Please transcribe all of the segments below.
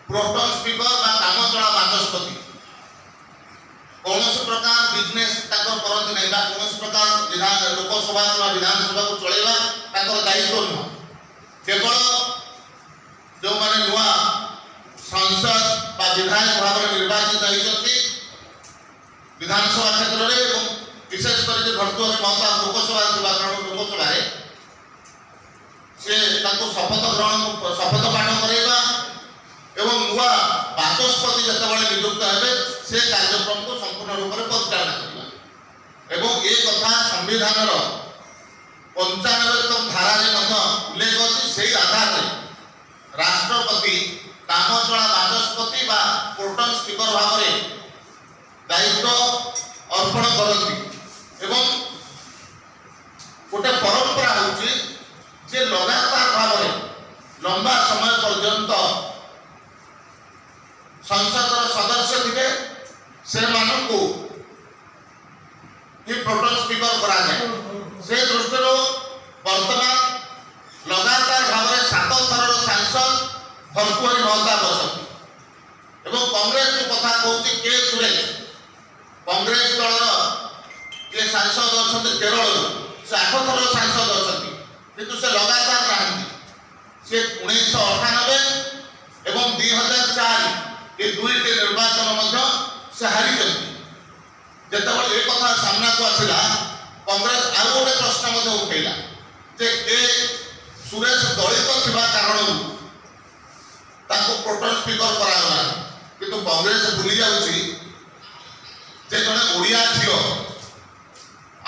Proton speaker बा काम चला बाचस्पति कौन प्रकार बिजनेस करते नहीं कौन प्रकार विधान लोकसभा विधानसभा को चलेगा दायित्व नुह केवल जो माने नुआ सांसद बा विधायक भाव में निर्वाचित होती विधानसभा क्षेत्र में विशेषकर भर्तुहर महता लोकसभा कारण लोकसभा से शपथ ग्रहण शपथ पाठ कराइबा एवं नुआ बाचस्पति जितेबाला नियुक्त हे से कार्यक्रम को संपूर्ण रूप से परिचालना करवा एवं ये कथा संविधान 95 धारा उल्लेख अच्छी से आधार में राष्ट्रपति काम चला बाचस्पति बा प्रोटोन स्पीकर भाव में दायित्व अर्पण करती एवं गोटे परंपरा होची जे लगातार भाव में लंबा समय पर्यंत संसद सदस्य थे से मानू प्रोटोन स्पीकर करा जाए से दृष्टि वर्तमान लगातार भाव में 7 थर सांसद भर्तुहरी महताब अच्छा एवं कांग्रेस जो कथा कहूँ के सुरेश कांग्रेस दल ये सांसद अच्छा केरल से 8 थर सांसद अच्छा किंतु से लगातार रहा से 1998 एवं 2004 ये दुईटी निर्वाचन से हारी जितेबाला ये कथा सामना को आसला कांग्रेस आउ गोटे प्रश्न उठेला जे ए सुरेश दलित थिबा कारण प्रोटोन स्पीकर करागला किंतु कांग्रेस भूली जाउची जे जने ओडिया झियो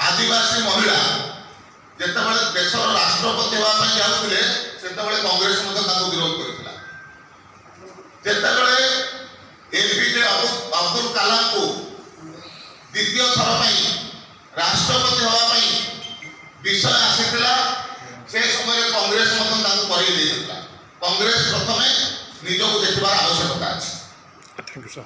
आदिवासी महिला जितेबाला देशर राष्ट्रपति होगा जाऊे से कांग्रेस विरोध करथिला जितेबाला एपीजे अब्दुल कलाम को द्वितीय थर राष्ट्रपति होगा विषय आसीला से समय कांग्रेस कांग्रेस प्रथम निजक देखबार आवश्यकता अच्छी।